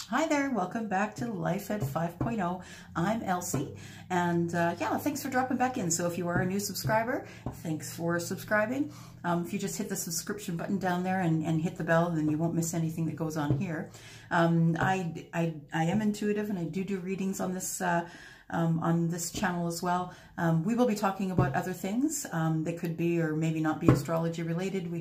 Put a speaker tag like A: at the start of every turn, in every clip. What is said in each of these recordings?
A: Hi there, welcome back to Life at 5.0. I'm Elsie, and yeah, thanks for dropping back in. So if you are a new subscriber, thanks for subscribing. If you just hit the subscription button down there and hit the bell, then you won't miss anything that goes on here. I am intuitive, and I do readings on this channel as well. We will be talking about other things that could be or maybe not be astrology related.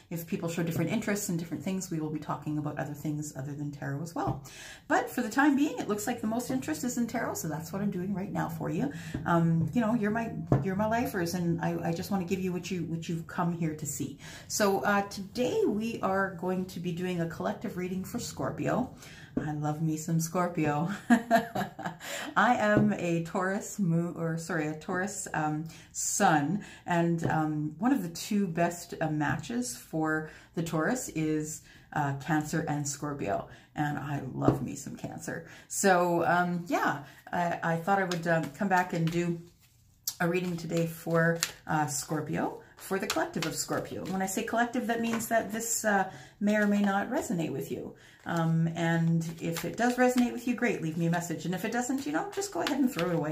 A: If people show different interests in different things, we will be talking about other things other than tarot as well. But for the time being, it looks like the most interest is in tarot, so that's what I'm doing right now for you. You know, you're my lifers, and I just want to give you what you've come here to see. So today we are going to be doing a collective reading for Scorpio. I love me some Scorpio. I am a Taurus sun, and one of the two best matches for the Taurus is Cancer and Scorpio, and I love me some Cancer. So yeah, I thought I would come back and do a reading today for Scorpio, for the collective of Scorpio. When I say collective, that means that this may or may not resonate with you. And if it does resonate with you, great, leave me a message. And if it doesn't, you know, just go ahead and throw it away.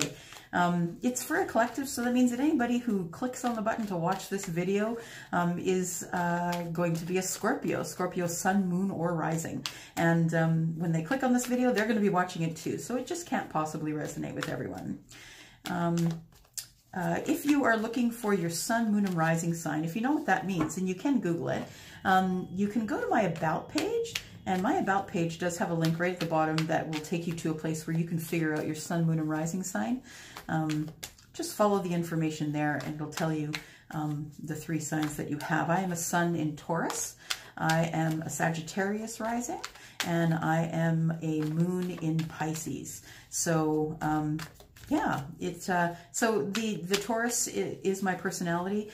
A: It's for a collective, so that means that anybody who clicks on the button to watch this video is going to be a Scorpio sun, moon, or rising. And when they click on this video, they're going to be watching it too. So it just can't possibly resonate with everyone. If you are looking for your sun, moon, and rising sign, if you know what that means, and you can Google it, you can go to my About page, and my About page does have a link right at the bottom that will take you to a place where you can figure out your sun, moon, and rising sign. Just follow the information there, and it'll tell you the three signs that you have. I am a sun in Taurus, I am a Sagittarius rising, and I am a moon in Pisces. So yeah, it's so the Taurus is my personality.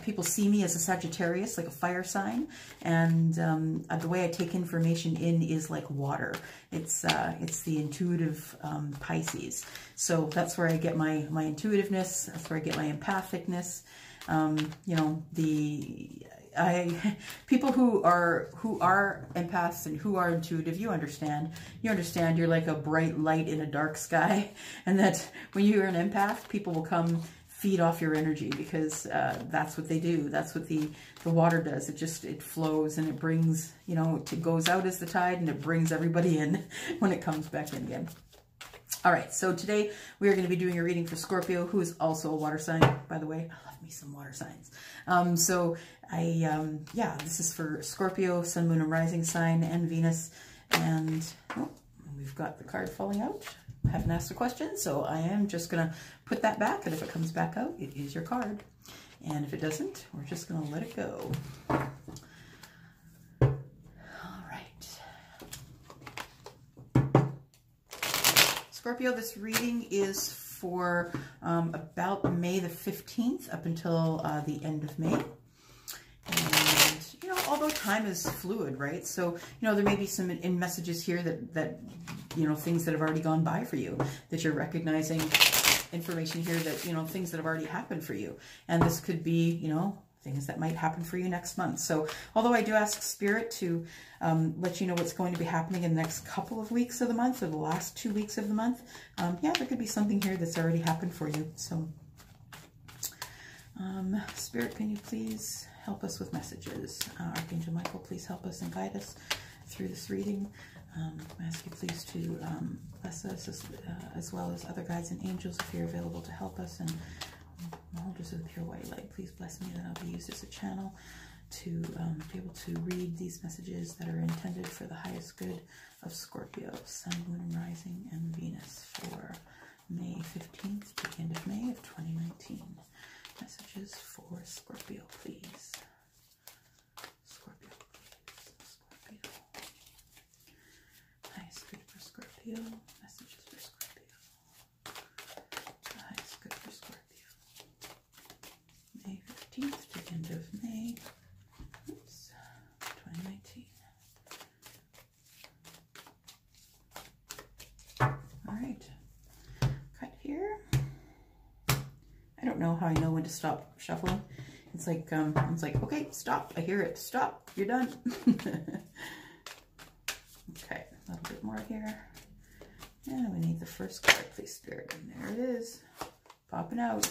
A: People see me as a Sagittarius, like a fire sign, and the way I take information in is like water. It's the intuitive Pisces. So that's where I get my intuitiveness. That's where I get my empathicness. You know, people who are empaths and who are intuitive, you understand you're like a bright light in a dark sky, and that when you're an empath, people will come feed off your energy, because that's what they do. That's what the water does. It flows, and it brings, you know, it goes out as the tide, and it brings everybody in when it comes back in again. All right, so today we are going to be doing a reading for Scorpio, who is also a water sign, by the way. I love me some water signs. Yeah, this is for Scorpio, sun, moon, and rising sign, and Venus. And oh, we've got the card falling out. I haven't asked a question, so I am just going to put that back, and if it comes back out, it is your card. And if it doesn't, we're just going to let it go. Scorpio, this reading is for about May the 15th up until the end of May. And, you know, although time is fluid, right? So, you know, there may be some in messages here that, you know, things that have already gone by for you, that you're recognizing information here that, you know, things that have already happened for you. And this could be, you know, things that might happen for you next month. So although I do ask Spirit to let you know what's going to be happening in the next couple of weeks of the month, or the last 2 weeks of the month, yeah, there could be something here that's already happened for you. So Spirit, can you please help us with messages? Archangel Michael, please help us and guide us through this reading. I ask you please to bless us as well as other guides and angels if you're available to help us, and holders of the pure white light, please bless me that I'll be used as a channel to be able to read these messages that are intended for the highest good of Scorpio, sun, moon, and rising, and Venus for May 15th to the end of May of 2019. Messages for Scorpio, please. Scorpio, please. Scorpio. Highest good for Scorpio. Messages for Scorpio. Highest good for Scorpio. May 15th to the end of May, 2019. All right, cut here. I don't know how I know when to stop shuffling. It's like, okay, stop. I hear it. Stop. You're done. Okay, a little bit more here. And we need the first card, please, Spirit. And there it is, popping out.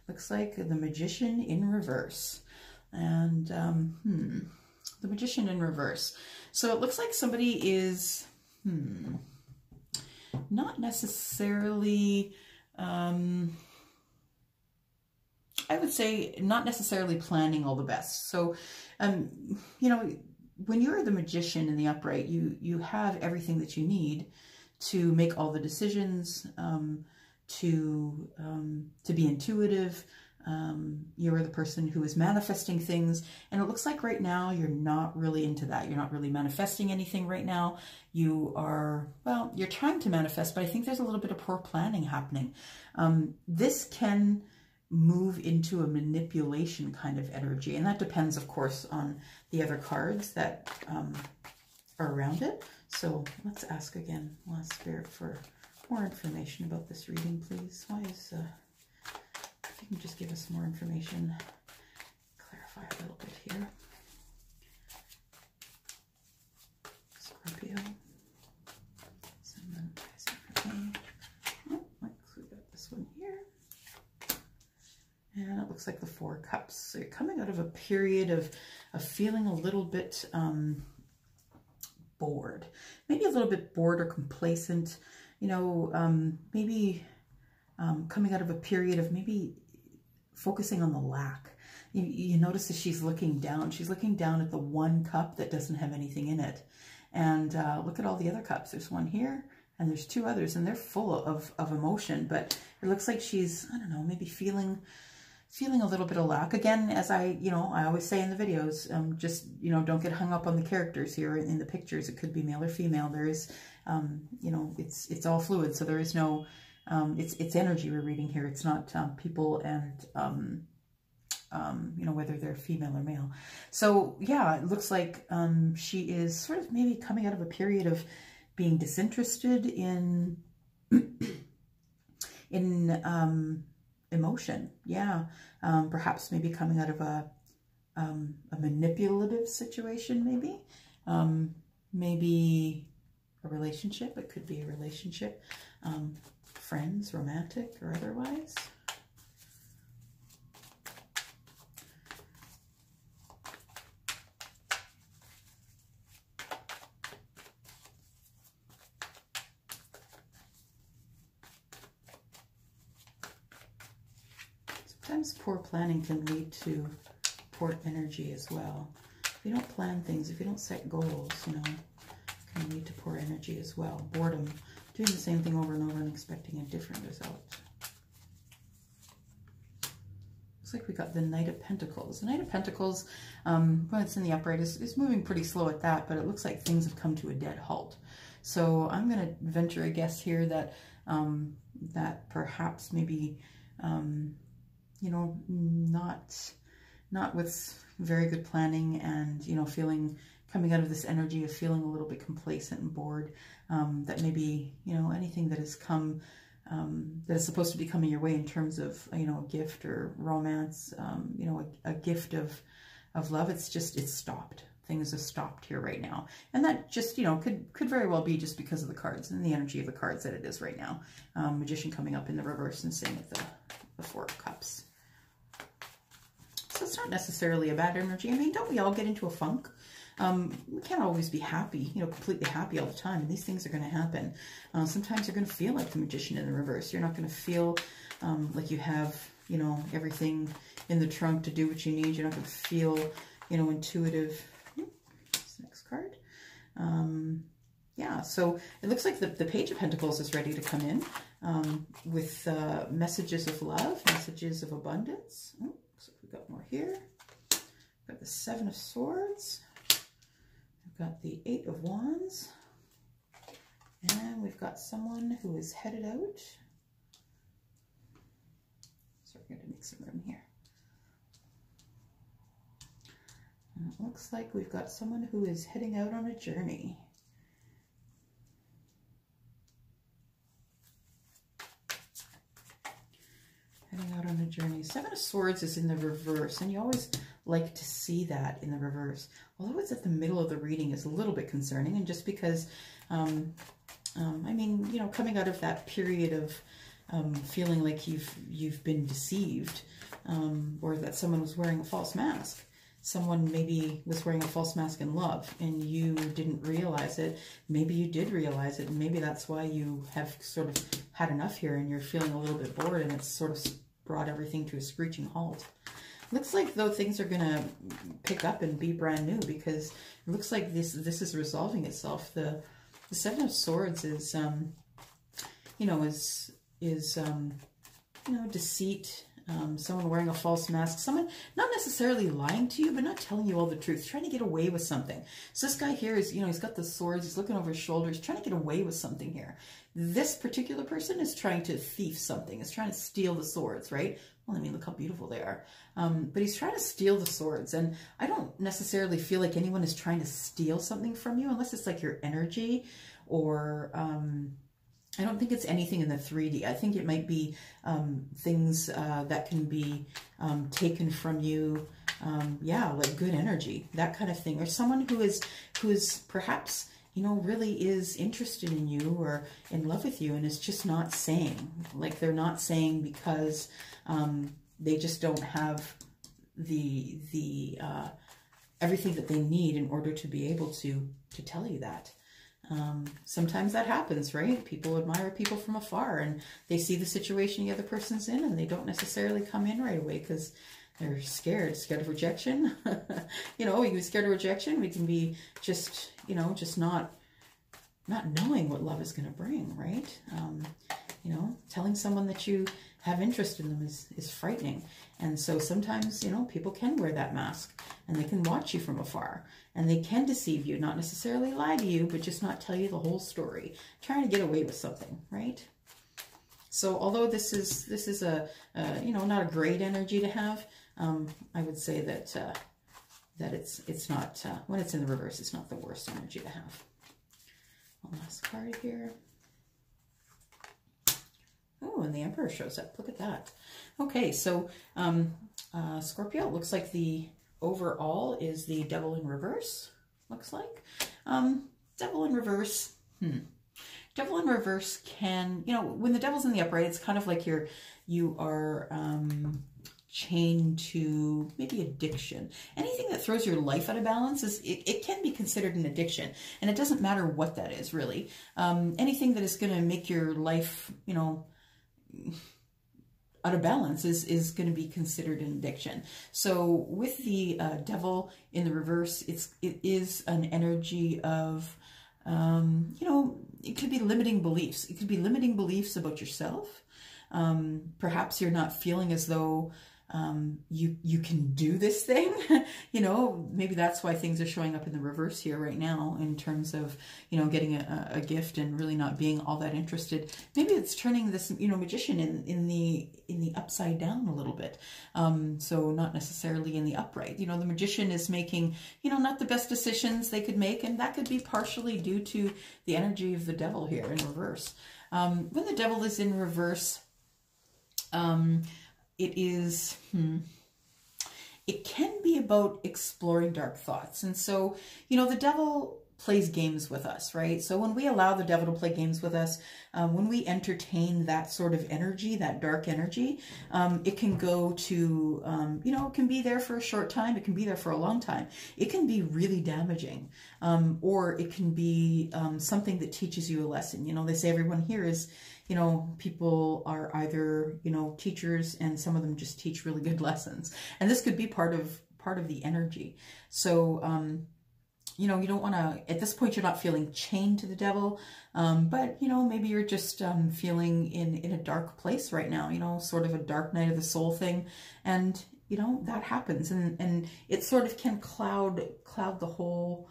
A: Looks like the Magician in reverse. And, the Magician in reverse. So it looks like somebody is, not necessarily, I would say not necessarily planning all the best. So, you know, when you're the Magician in the upright, you have everything that you need to make all the decisions, to be intuitive. You are the person who is manifesting things, and it looks like right now you're not really into that. You're not really manifesting anything right now. You are, well, you're trying to manifest, but I think there's a little bit of poor planning happening. This can move into a manipulation kind of energy, and that depends, of course, on the other cards that are around it. So let's ask again, last Spirit, for more information about this reading, please. Why is, if you can just give us more information, clarify a little bit here. Scorpio. Send them guys for me. Oh, we got this one here. And it looks like the Four of Cups. So you're coming out of a period of feeling a little bit bored. Maybe a little bit bored or complacent. You know, maybe coming out of a period of maybe focusing on the lack. You notice that she's looking down. She's looking down at the one cup that doesn't have anything in it. And look at all the other cups. There's one here and there's two others, and they're full of emotion. But it looks like she's, I don't know, maybe feeling a little bit of lack. Again, as I always say in the videos, just, you know, don't get hung up on the characters here in the pictures. It could be male or female. There is, you know, it's all fluid. So there is no, it's energy we're reading here. It's not people and, you know, whether they're female or male. So yeah, it looks like she is sort of maybe coming out of a period of being disinterested in emotion. Yeah. Perhaps maybe coming out of a manipulative situation, maybe. Maybe a relationship. It could be a relationship. Friends, romantic or otherwise. Sometimes poor planning can lead to poor energy as well. If you don't plan things, if you don't set goals, you know, it can lead to poor energy as well. Boredom, doing the same thing over and over and expecting a different result. Looks like we got the Knight of Pentacles. The Knight of Pentacles, when it's in the upright, is moving pretty slow at that, but it looks like things have come to a dead halt. So I'm going to venture a guess here that that perhaps maybe you know, not with very good planning and, you know, coming out of this energy of feeling a little bit complacent and bored, that maybe, you know, anything that has come, that is supposed to be coming your way in terms of, you know, a gift or romance, you know, a gift of love, it's stopped. Things have stopped here right now. And that just, you know, could very well be just because of the cards and the energy of the cards that it is right now. Magician coming up in the reverse and same with the Four of Cups. So it's not necessarily a bad energy. I mean, don't we all get into a funk? We can't always be happy, you know, completely happy all the time. And these things are going to happen. Sometimes you're going to feel like the Magician in the reverse. You're not going to feel like you have, you know, everything in the trunk to do what you need. You're not going to feel, you know, intuitive. This next card. Yeah, so it looks like the Page of Pentacles is ready to come in with messages of love, messages of abundance. Oh, looks like we've got more here. We've got the Seven of Swords. We've got the Eight of Wands. And we've got someone who is headed out. So we're going to make some room here. And it looks like we've got someone who is heading out on a journey. Heading out on a journey. Seven of Swords is in the reverse, and you always like to see that in the reverse. Although it's at the middle of the reading is a little bit concerning, and just because, I mean, you know, coming out of that period of feeling like you've been deceived, or that someone was wearing a false mask. Someone maybe was wearing a false mask in love and you didn't realize it. Maybe you did realize it, and maybe that's why you have sort of had enough here and you're feeling a little bit bored, and it's sort of brought everything to a screeching halt. Looks like though things are going to pick up and be brand new, because it looks like this is resolving itself. The Seven of Swords is you know, you know, deceit. Someone wearing a false mask, someone not necessarily lying to you, but not telling you all the truth, trying to get away with something. So this guy here is, you know, he's got the swords, he's looking over his shoulders, trying to get away with something here. This particular person is trying to thief something, is trying to steal the swords, right? Well, I mean, look how beautiful they are. But he's trying to steal the swords, and I don't necessarily feel like anyone is trying to steal something from you, unless it's like your energy, or I don't think it's anything in the 3D. I think it might be things that can be taken from you. Yeah, like good energy, that kind of thing. Or someone who is perhaps, you know, really is interested in you or in love with you, and is just not saying. Like they're not saying because they just don't have the everything that they need in order to be able to tell you that. Sometimes that happens, right? People admire people from afar, and they see the situation the other person's in, and they don't necessarily come in right away because they're scared of rejection. You know, we can be scared of rejection. We can be just, you know, just not knowing what love is going to bring, right? You know, telling someone that you have interest in them is frightening. And so sometimes, you know, people can wear that mask, and they can watch you from afar, and they can deceive you, not necessarily lie to you, but just not tell you the whole story, trying to get away with something, right? So although this is a you know, not a great energy to have, I would say that that it's not, when it's in the reverse, it's not the worst energy to have. One last card here. Oh, and the Emperor shows up. Look at that. Okay, so Scorpio, it looks like the overall is the Devil in reverse, looks like. Devil in reverse, Devil in reverse can, you know, when the Devil's in the upright, it's kind of like you are chained to maybe addiction. Anything that throws your life out of balance, it can be considered an addiction. And it doesn't matter what that is, really. Anything that is going to make your life, you know, out of balance is going to be considered an addiction. So with the Devil in the reverse, it is an energy of, you know, it could be limiting beliefs. It could be limiting beliefs about yourself. Perhaps you're not feeling as though you can do this thing. You know, maybe that's why things are showing up in the reverse here right now, in terms of, you know, getting a gift and really not being all that interested. Maybe it's turning this, you know, Magician in the upside down a little bit. So not necessarily in the upright. You know, the Magician is making, you know, not the best decisions they could make, and that could be partially due to the energy of the Devil here in reverse. When the Devil is in reverse, it is, it can be about exploring dark thoughts. And so, you know, the Devil plays games with us, right? So when we allow the Devil to play games with us, when we entertain that sort of energy, that dark energy, it can go to, you know, it can be there for a short time. It can be there for a long time. It can be really damaging, or it can be something that teaches you a lesson. You know, they say everyone here is, you know, people are either, you know, teachers, and some of them just teach really good lessons. And this could be part of the energy. So, you know, you don't want to, at this point, you're not feeling chained to the Devil, but, you know, maybe you're just feeling in a dark place right now, you know, sort of a dark night of the soul thing. And, you know, that happens. And it sort of can cloud the whole,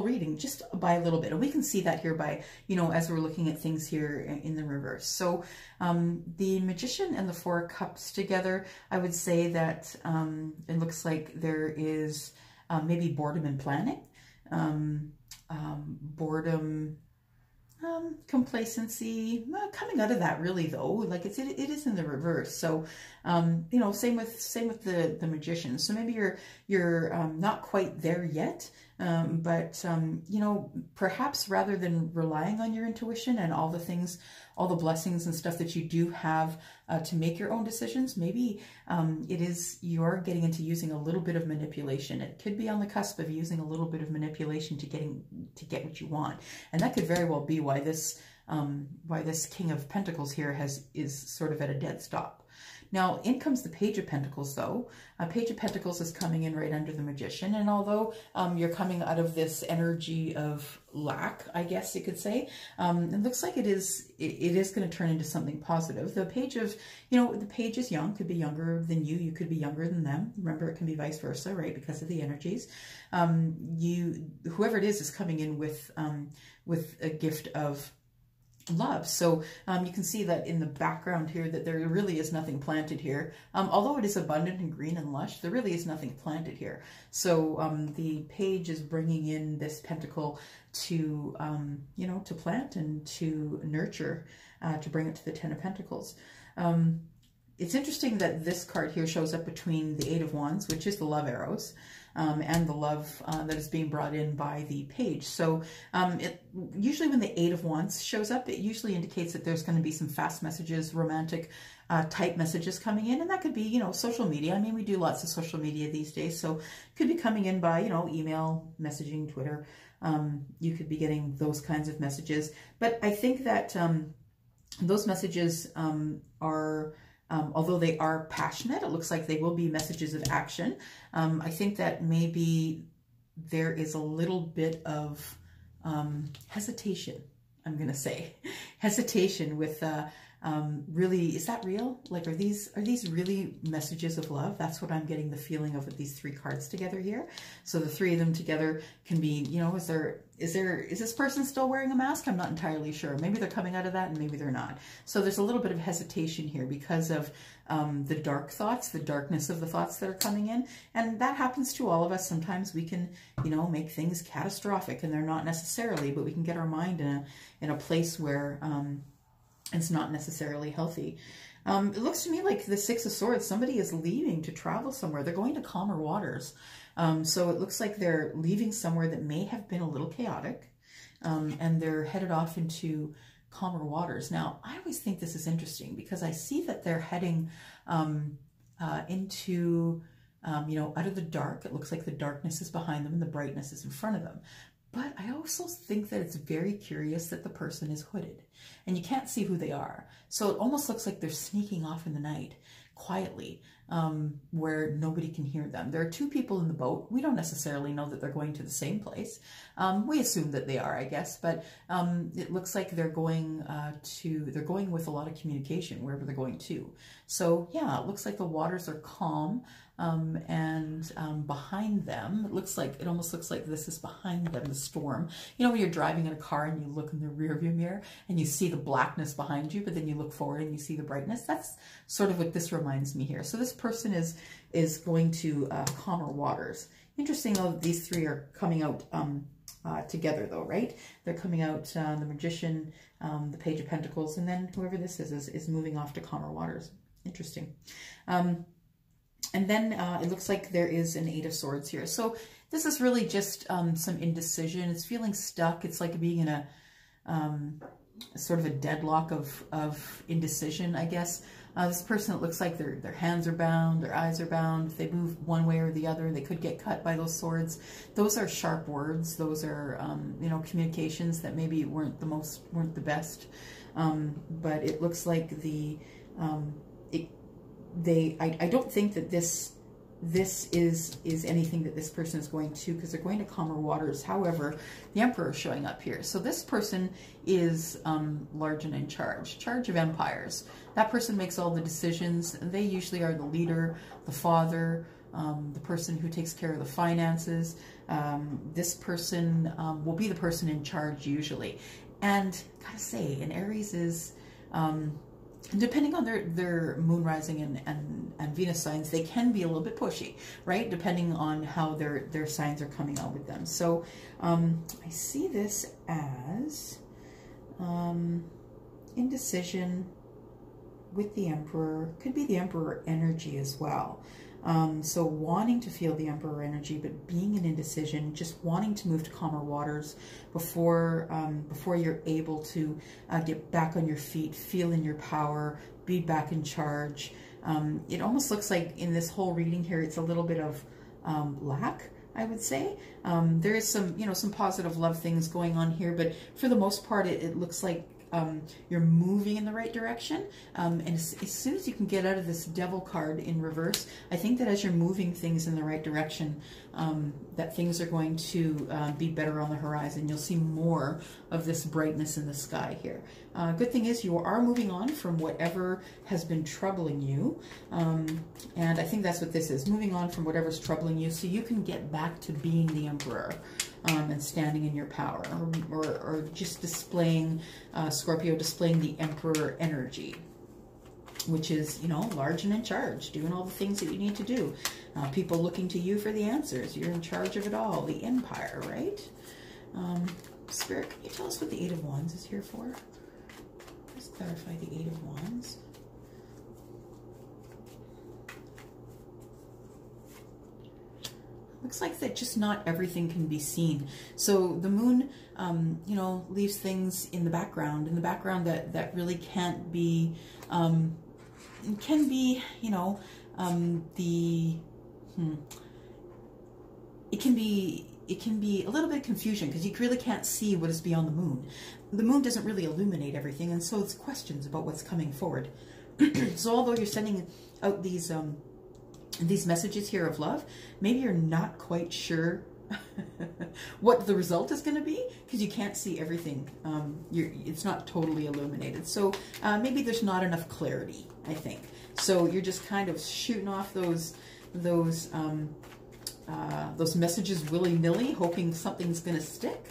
A: reading just by a little bit. And we can see that here by, you know, as we're looking at things here in the reverse. So the Magician and the Four of Cups together, I would say that it looks like there is maybe boredom in planning. Boredom, complacency, coming out of that really though, like it is in the reverse. So, you know, same with the Magician. So maybe you're not quite there yet, but you know, perhaps rather than relying on your intuition and all the things, all the blessings and stuff that you do have to make your own decisions, maybe you're getting into using a little bit of manipulation. It could be on the cusp of using a little bit of manipulation to get what you want, and that could very well be why this King of Pentacles here is sort of at a dead stop. Now, in comes the Page of Pentacles, though. Page of Pentacles is coming in right under the Magician, and although you're coming out of this energy of lack, I guess you could say, it looks like it is going to turn into something positive. The Page of, you know, the Page is young, could be younger than you, you could be younger than them. Remember, it can be vice versa, right, because of the energies. Whoever it is coming in with a gift of love. So you can see that in the background here that there really is nothing planted here. Although it is abundant and green and lush, there really is nothing planted here. So the Page is bringing in this pentacle to, you know, to plant and to nurture, to bring it to the Ten of Pentacles. It's interesting that this card here shows up between the Eight of Wands, which is the love arrows, and the love that is being brought in by the Page. So usually when the Eight of Wands shows up, it usually indicates that there's going to be some fast messages, romantic type messages coming in. And that could be, you know, social media. I mean, we do lots of social media these days. So it could be coming in by, you know, email, messaging, Twitter. You could be getting those kinds of messages. But I think that those messages are... although they are passionate, it looks like they will be messages of action. I think that maybe there is a little bit of hesitation, I'm going to say. Hesitation with really, is that real? Like, are these really messages of love? That's what I'm getting the feeling of with these three cards together here. So the three of them together can be, you know, is this person still wearing a mask? I'm not entirely sure. Maybe they're coming out of that and maybe they're not. So there's a little bit of hesitation here because of the dark thoughts, the darkness of the thoughts that are coming in. And that happens to all of us. Sometimes we can, you know, make things catastrophic, and they're not necessarily, but we can get our mind in a place where it's not necessarily healthy. It looks to me like the Six of Swords, somebody is leaving to travel somewhere. They're going to calmer waters. So it looks like they're leaving somewhere that may have been a little chaotic, and they're headed off into calmer waters. Now, I always think this is interesting because I see that they're heading into, you know, out of the dark. It looks like the darkness is behind them and the brightness is in front of them. But I also think that it's very curious that the person is hooded and you can't see who they are. So it almost looks like they're sneaking off in the night quietly, where nobody can hear them. There are two people in the boat. We don't necessarily know that they're going to the same place. We assume that they are, I guess, but it looks like they're going with a lot of communication wherever they're going to. So yeah, it looks like the waters are calm. And behind them, it almost looks like this is behind them, the storm. You know, when you're driving in a car and you look in the rearview mirror and you see the blackness behind you, but then you look forward and you see the brightness. That's sort of what this reminds me here. So this person is going to calmer waters. Interesting though, that these three are coming out together though, right? They're coming out, the Magician, the Page of Pentacles, and then whoever this is moving off to calmer waters. Interesting. And then it looks like there is an Eight of Swords here. So this is really just some indecision. It's feeling stuck. It's like being in a sort of a deadlock of indecision, I guess. This person, it looks like their hands are bound, their eyes are bound. If they move one way or the other, they could get cut by those swords. Those are sharp words. Those are, you know, communications that maybe weren't the best. But it looks like I don't think that this is anything that this person is going to, because they're going to calmer waters. However, the Emperor is showing up here. So this person is large and in charge of empires. That person makes all the decisions. They usually are the leader, the father, the person who takes care of the finances. This person will be the person in charge usually. And gotta say, an Aries is... depending on their moon rising and Venus signs, they can be a little bit pushy, right? Depending on how their signs are coming out with them. So I see this as Indecision with the Emperor. Could be the Emperor energy as well. So wanting to feel the Emperor energy, but being in indecision, just wanting to move to calmer waters before you're able to get back on your feet, feel in your power, be back in charge. It almost looks like in this whole reading here, it's a little bit of lack, I would say. There is some, some positive love things going on here, but for the most part, it looks like you're moving in the right direction. And as soon as you can get out of this Devil card in reverse, I think that as you're moving things in the right direction, that things are going to be better on the horizon. You'll see more of this brightness in the sky here. Good thing is you are moving on from whatever has been troubling you. And I think that's what this is, moving on from whatever's troubling you so you can get back to being the Emperor. And standing in your power, or just displaying, Scorpio, displaying the Emperor energy, which is, large and in charge, doing all the things that you need to do. People looking to you for the answers. You're in charge of it all. The Empire, right? Spirit, can you tell us what the Eight of Wands is here for? Let's clarify the Eight of Wands. Looks like that just not everything can be seen. So the moon, leaves things in the background that really can't be, it can be a little bit of confusion because you really can't see what is beyond the moon. The moon doesn't really illuminate everything, and so it's questions about what's coming forward. So although you're sending out these messages here of love, maybe you're not quite sure what the result is going to be because you can't see everything. It's not totally illuminated. So maybe there's not enough clarity, I think. So you're just kind of shooting off those messages willy-nilly, hoping something's going to stick.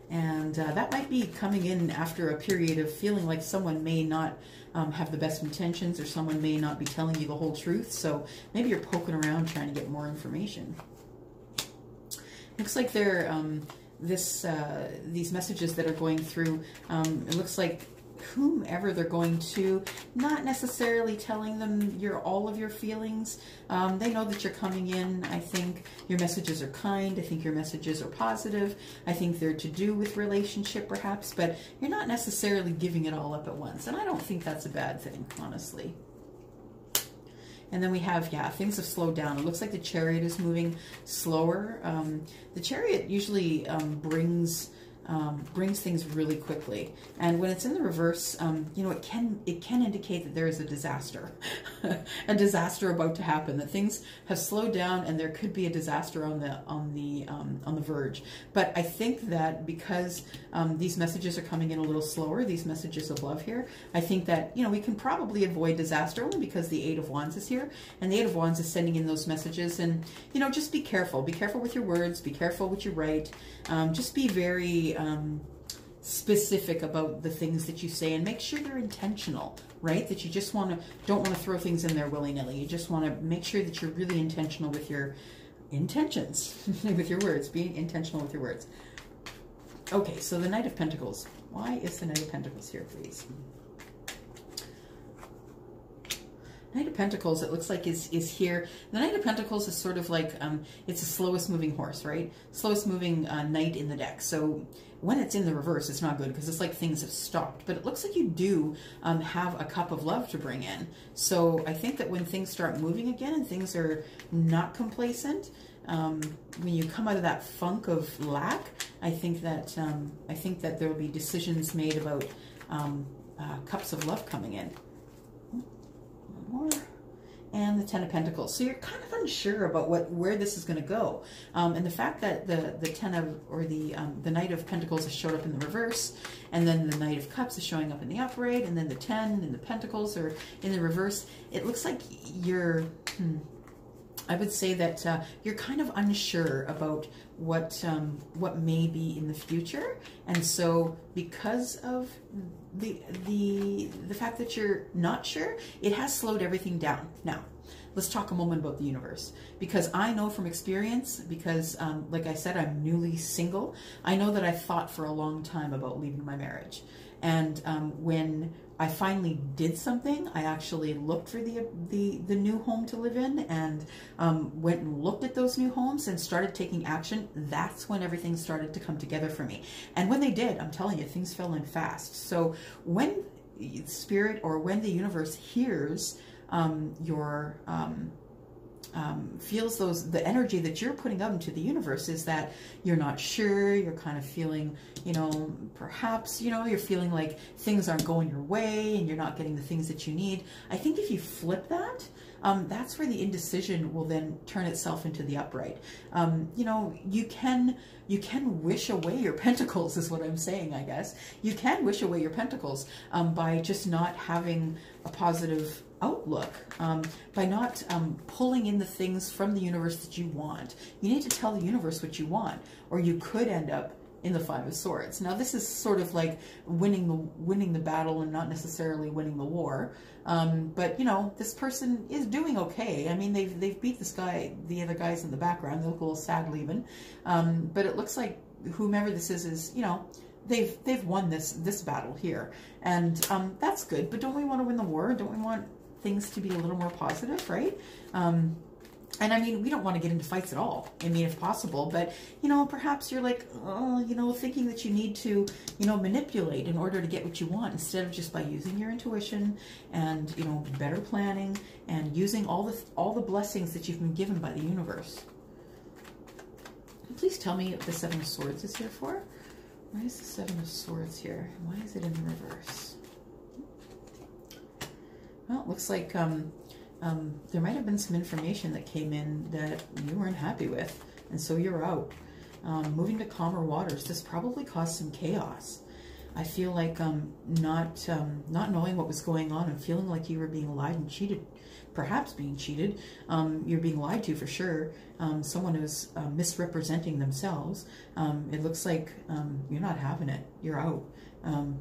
A: And that might be coming in after a period of feeling like someone may not have the best intentions, or someone may not be telling you the whole truth. So maybe you're poking around trying to get more information. Looks like they're these messages that are going through. It looks like whomever they're going to, not necessarily telling them all of your feelings. They know that you're coming in. I think your messages are kind. I think your messages are positive. I think they're to do with relationship perhaps, but you're not necessarily giving it all up at once. And I don't think that's a bad thing, honestly. And then we have, things have slowed down. It looks like the Chariot is moving slower. The Chariot usually brings things really quickly, and when it's in the reverse, it can indicate that there is a disaster, a disaster about to happen. That things have slowed down, and there could be a disaster on the verge. But I think that because these messages are coming in a little slower, these messages of love here, I think that we can probably avoid disaster only because the Eight of Wands is here, and the Eight of Wands is sending in those messages. And just be careful. Be careful with your words. Be careful what you write. Just be very specific about the things that you say, and make sure they're intentional, right? That you just don't want to throw things in there willy-nilly. You just want to make sure that you're really intentional with your intentions, with your words, being intentional with your words. Okay, so the Knight of Pentacles. Why is the Knight of Pentacles here, please? Knight of Pentacles, it looks like is here. The Knight of Pentacles is sort of like, it's the slowest moving horse, right? Slowest moving knight in the deck. So when it's in the reverse, it's not good because it's like things have stopped. But it looks like you do have a cup of love to bring in. So I think that when things start moving again and things are not complacent, when you come out of that funk of lack, I think that there will be decisions made about cups of love coming in. More. And the Ten of Pentacles. So you're kind of unsure about where this is going to go. And the fact that the Ten of, or the Knight of Pentacles has showed up in the reverse, and then the Knight of Cups is showing up in the upright, and then the Ten and the Pentacles are in the reverse. It looks like you're, I would say that you're kind of unsure about what may be in the future. And so because of the fact that you're not sure, it has slowed everything down. Now, let's talk a moment about the universe, because I know from experience, because like I said, I'm newly single. I know that I thought for a long time about leaving my marriage. And when I finally did something, I actually looked for the new home to live in, and went and looked at those new homes and started taking action. That's when everything started to come together for me. And when they did, I'm telling you, things fell in fast. So when spirit, or when the universe hears your feels the energy that you're putting out into the universe, is that you're not sure, you're kind of feeling, you know, perhaps, you know, you're feeling like things aren't going your way and you're not getting the things that you need. I think if you flip that, that's where the indecision will then turn itself into the upright. You know, you can wish away your pentacles, is what I'm saying, I guess. You can wish away your pentacles by just not having a positive outlook, by not pulling in the things from the universe that you want. You need to tell the universe what you want, or you could end up in the Five of Swords. Now, this is sort of like winning the battle and not necessarily winning the war. But you know, this person is doing okay. I mean, they've beat this guy, the other guys in the background. They look a little sad leaving, but it looks like whomever this is, you know, they've won this battle here, and that's good. But don't we want to win the war? Don't we want things to be a little more positive, right? And I mean, we don't want to get into fights at all. I mean, if possible, but, you know, perhaps you're like, oh, you know, thinking that you need to, you know, manipulate in order to get what you want, instead of just by using your intuition and, you know, better planning and using all the blessings that you've been given by the universe. Please tell me what the Seven of Swords is here for. Why is the Seven of Swords here? Why is it in the reverse? Well, it looks like there might have been some information that came in that you weren't happy with, and so you're out. Moving to calmer waters. This probably caused some chaos. I feel like not knowing what was going on and feeling like you were being lied and cheated, perhaps being cheated. You're being lied to for sure. Someone who's misrepresenting themselves. It looks like you're not having it. You're out.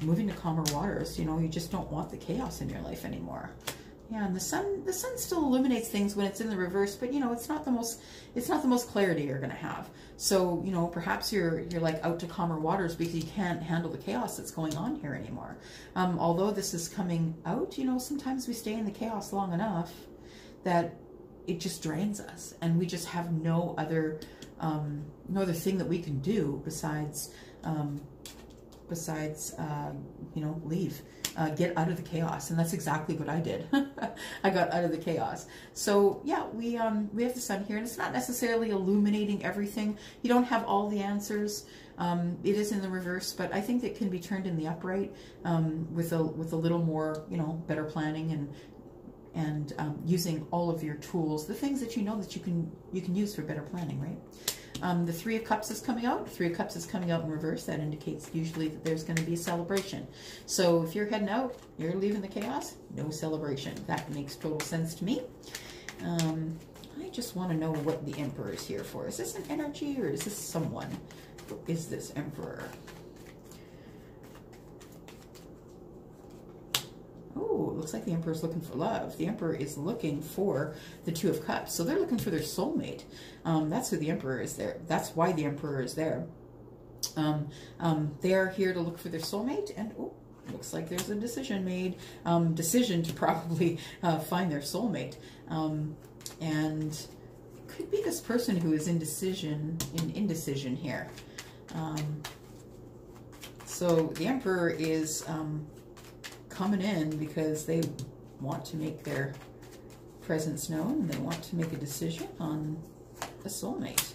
A: Moving to calmer waters. You know, you just don't want the chaos in your life anymore. Yeah, and the sun still illuminates things when it's in the reverse, but you know, it's not the most clarity you're going to have. So, you know, perhaps you're like out to calmer waters because you can't handle the chaos that's going on here anymore. Although this is coming out, you know, sometimes we stay in the chaos long enough that it just drains us, and we just have no other thing that we can do besides you know, leave. Get out of the chaos, and that's exactly what I did. I got out of the chaos. So yeah, we have the sun here, and it's not necessarily illuminating everything. You don't have all the answers. It is in the reverse, but I think it can be turned in the upright with a little more, you know, better planning and using all of your tools, the things that you know that you can use for better planning, right? The Three of Cups is coming out. Three of Cups is coming out in reverse. That indicates usually that there's going to be a celebration. So if you're heading out, you're leaving the chaos, no celebration. That makes total sense to me. I just want to know what the Emperor is here for. Is this an energy, or is this someone? Who is this Emperor? Oh, it looks like the Emperor is looking for love. The Emperor is looking for the Two of Cups. So they're looking for their soulmate. That's who the Emperor is there. That's why the Emperor is there. They are here to look for their soulmate. And oh, looks like there's a decision made. Decision to probably find their soulmate. And it could be this person who is in indecision here. So the Emperor is... coming in because they want to make their presence known, and they want to make a decision on a soulmate.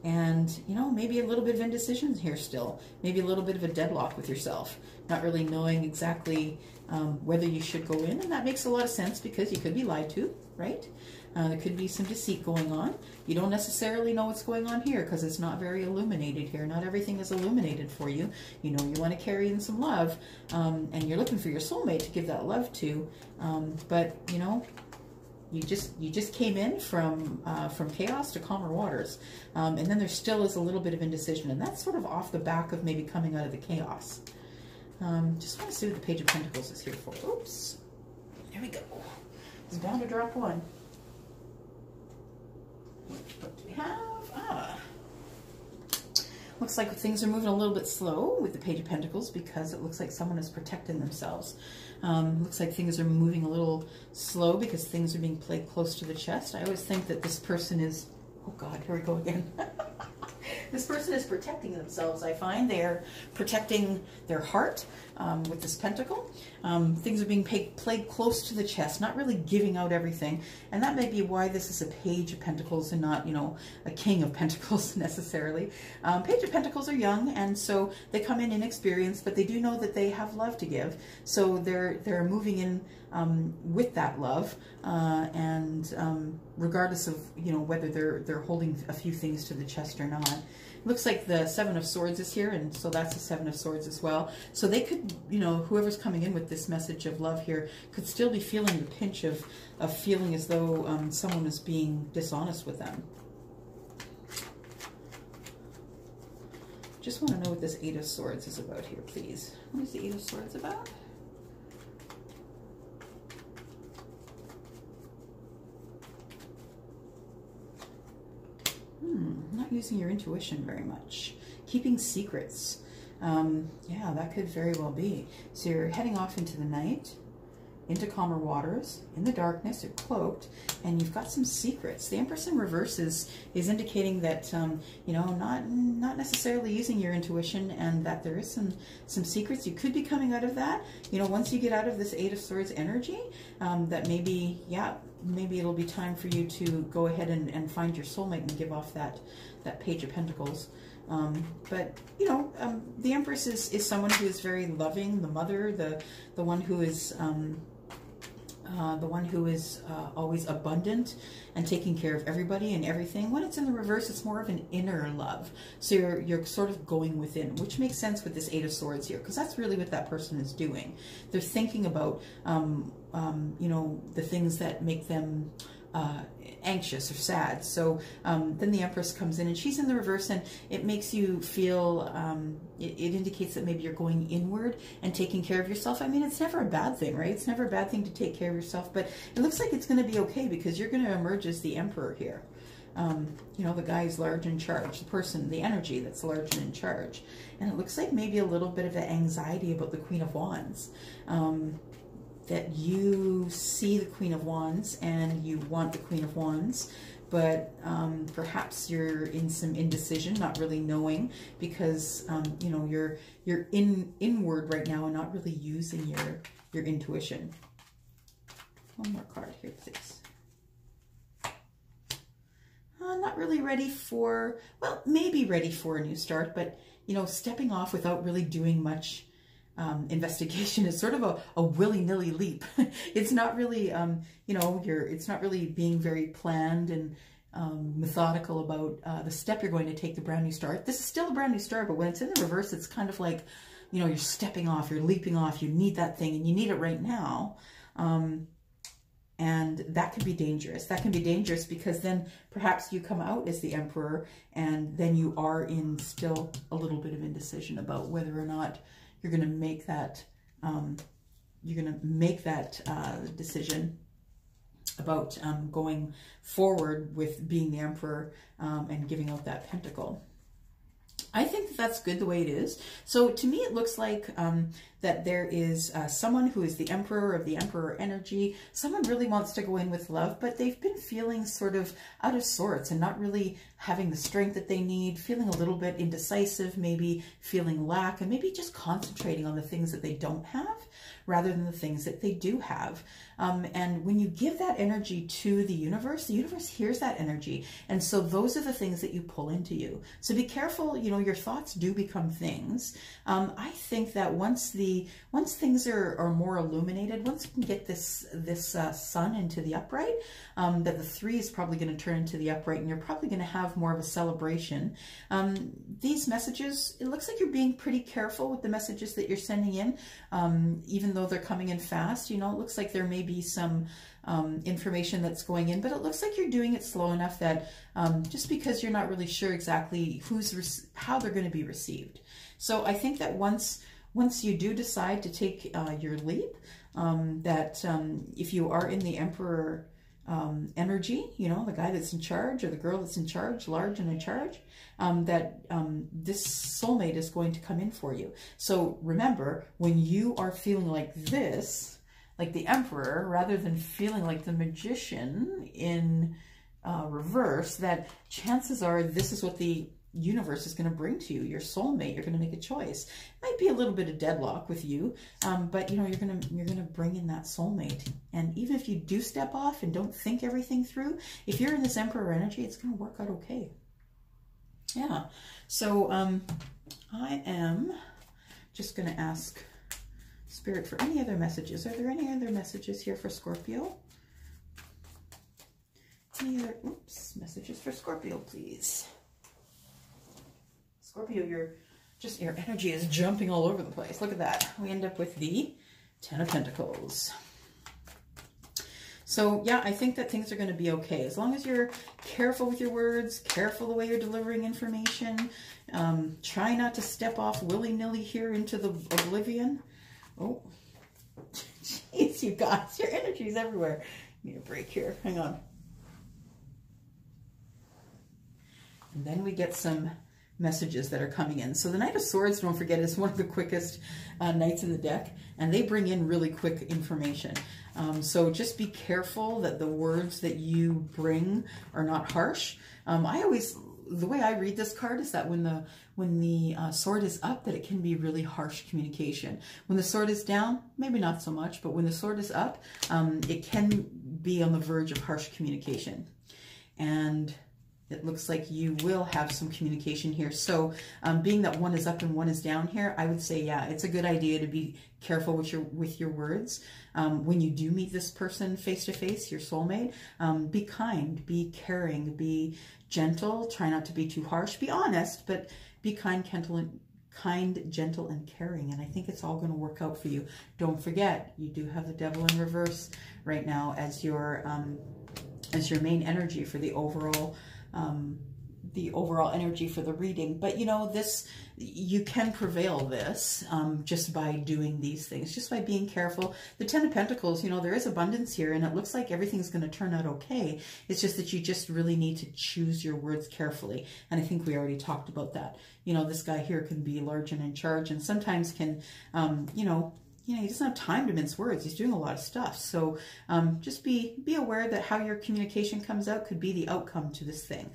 A: And, you know, maybe a little bit of indecision here still. Maybe a little bit of a deadlock with yourself. Not really knowing exactly whether you should go in. And that makes a lot of sense because you could be lied to, right? There could be some deceit going on. You don't necessarily know what's going on here because it's not very illuminated here. Not everything is illuminated for you. You know, you want to carry in some love, and you're looking for your soulmate to give that love to. But, you know, you just came in from chaos to calmer waters. And then there still is a little bit of indecision, and that's sort of off the back of maybe coming out of the chaos. Just want to see what the Page of Pentacles is here for. Oops. There we go. It's bound to drop one. What do we have? Looks like things are moving a little bit slow with the Page of Pentacles because it looks like someone is protecting themselves. Looks like things are moving a little slow because things are being played close to the chest. I always think that this person is, oh God, here we go again. This person is protecting themselves. I find they're protecting their heart with this pentacle. Things are being played close to the chest, not really giving out everything. And that may be why this is a Page of Pentacles and not, you know, a King of Pentacles necessarily. Page of Pentacles are young, and so they come in inexperienced, but they do know that they have love to give. So they're moving in with that love, and regardless of, you know, whether they're holding a few things to the chest or not. Looks like the Seven of Swords is here, and so that's the Seven of Swords as well. So they could, you know, whoever's coming in with this message of love here could still be feeling the pinch of feeling as though someone is being dishonest with them. Just want to know what this Eight of Swords is about here, please. What is the Eight of Swords about? Not using your intuition very much. Keeping secrets. Yeah, that could very well be. So you're heading off into the night, into calmer waters, in the darkness, you're cloaked, and you've got some secrets. The Empress in reverse is indicating that, you know, not necessarily using your intuition, and that there is some secrets. You could be coming out of that. You know, once you get out of this Eight of Swords energy, that maybe, yeah, maybe it'll be time for you to go ahead and find your soulmate and give off that Page of Pentacles. But, you know, the Empress is someone who is very loving, the mother, the one who is always abundant and taking care of everybody and everything. When it's in the reverse, it's more of an inner love. So you're sort of going within, which makes sense with this Eight of Swords here, because that's really what that person is doing. They're thinking about, you know, the things that make them anxious or sad. So then the Empress comes in, and she's in the reverse, and it makes you feel, it indicates that maybe you're going inward and taking care of yourself. I mean, it's never a bad thing, right? It's never a bad thing to take care of yourself, but it looks like it's going to be okay because you're going to emerge as the Emperor here. You know, the guy is large in charge, the person, the energy that's large and in charge. And it looks like maybe a little bit of the anxiety about the Queen of Wands. That you see the Queen of Wands and you want the Queen of Wands, but perhaps you're in some indecision, not really knowing, because you know, you're inward right now and not really using your intuition. One more card here, please. Not really ready for, well, maybe ready for a new start, but, you know, stepping off without really doing much investigation is sort of a willy-nilly leap. It's not really, you know, it's not really being very planned and methodical about the step you're going to take, the brand new start. This is still a brand new start, but when it's in the reverse, it's kind of like, you know, you're stepping off, you're leaping off, you need that thing, and you need it right now. And that can be dangerous. That can be dangerous because then perhaps you come out as the Emperor, and then you are in still a little bit of indecision about whether or not you're going to make that decision about going forward with being the Emperor and giving out that pentacle. I think that that's good the way it is. So to me, it looks like that there is someone who is the Emperor of the Emperor energy. Someone really wants to go in with love, but they've been feeling sort of out of sorts and not really having the strength that they need, feeling a little bit indecisive, maybe feeling lack, and maybe just concentrating on the things that they don't have rather than the things that they do have. And when you give that energy to the universe hears that energy. And so those are the things that you pull into you. So be careful, you know, your thoughts do become things. I think that once things are more illuminated, once you can get this sun into the upright, that the 3 is probably going to turn into the upright, and you're probably going to have more of a celebration. These messages, it looks like you're being pretty careful with the messages that you're sending in, even though they're coming in fast. You know, it looks like there may be some information that's going in, but it looks like you're doing it slow enough that just because you're not really sure exactly how they're going to be received. So I think that once you do decide to take your leap, that if you are in the Emperor energy, you know, the guy that's in charge or the girl that's in charge, large and in charge, this soulmate is going to come in for you. So remember, when you are feeling like this, like the Emperor, rather than feeling like the Magician in reverse, that chances are this is what the universe is going to bring to you, your soulmate. You're going to make a choice. Might be a little bit of deadlock with you, but you know, you're going to bring in that soulmate. And even if you do step off and don't think everything through, if you're in this Emperor energy, it's going to work out okay. Yeah. So I am just going to ask Spirit for any other messages. Are there any other messages here for Scorpio? Any other messages for Scorpio, please? Scorpio, your energy is jumping all over the place. Look at that. We end up with the 10 of Pentacles. So yeah, I think that things are going to be okay. As long as you're careful with your words, careful the way you're delivering information, try not to step off willy-nilly here into the oblivion. Oh, jeez, you guys, your energy is everywhere. Need a break here. Hang on. And then we get some messages that are coming in. So the Knight of Swords, don't forget, is one of the quickest knights in the deck, and they bring in really quick information. So just be careful that the words that you bring are not harsh. The way I read this card is that when the sword is up, that it can be really harsh communication. When the sword is down, maybe not so much, but when the sword is up, it can be on the verge of harsh communication. And it looks like you will have some communication here. So being that one is up and one is down here, I would say, yeah, it's a good idea to be careful with your words. When you do meet this person face to face, your soulmate, be kind, be caring, be gentle. Try not to be too harsh. Be honest, but be kind, gentle, and caring. And I think it's all going to work out for you. Don't forget, you do have the Devil in reverse right now as your main energy for the overall energy for the reading. But you know, you can prevail this just by doing these things, just by being careful. The 10 of Pentacles, you know, there is abundance here, and it looks like everything's going to turn out okay. It's just that you just really need to choose your words carefully. And I think we already talked about that. You know, this guy here can be large and in charge, and sometimes can, you know, he doesn't have time to mince words. He's doing a lot of stuff. So just be aware that how your communication comes out could be the outcome to this thing.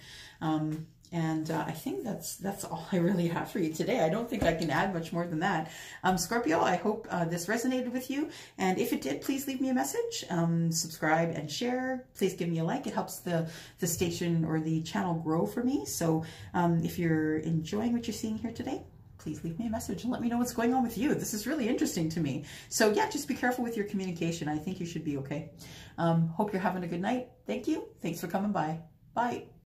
A: And I think that's all I really have for you today. I don't think I can add much more than that. Scorpio, I hope this resonated with you. And if it did, please leave me a message, subscribe and share. Please give me a like. It helps the station or the channel grow for me. So if you're enjoying what you're seeing here today, please leave me a message and let me know what's going on with you. This is really interesting to me. So yeah, just be careful with your communication. I think you should be okay. Hope you're having a good night. Thank you. Thanks for coming by. Bye.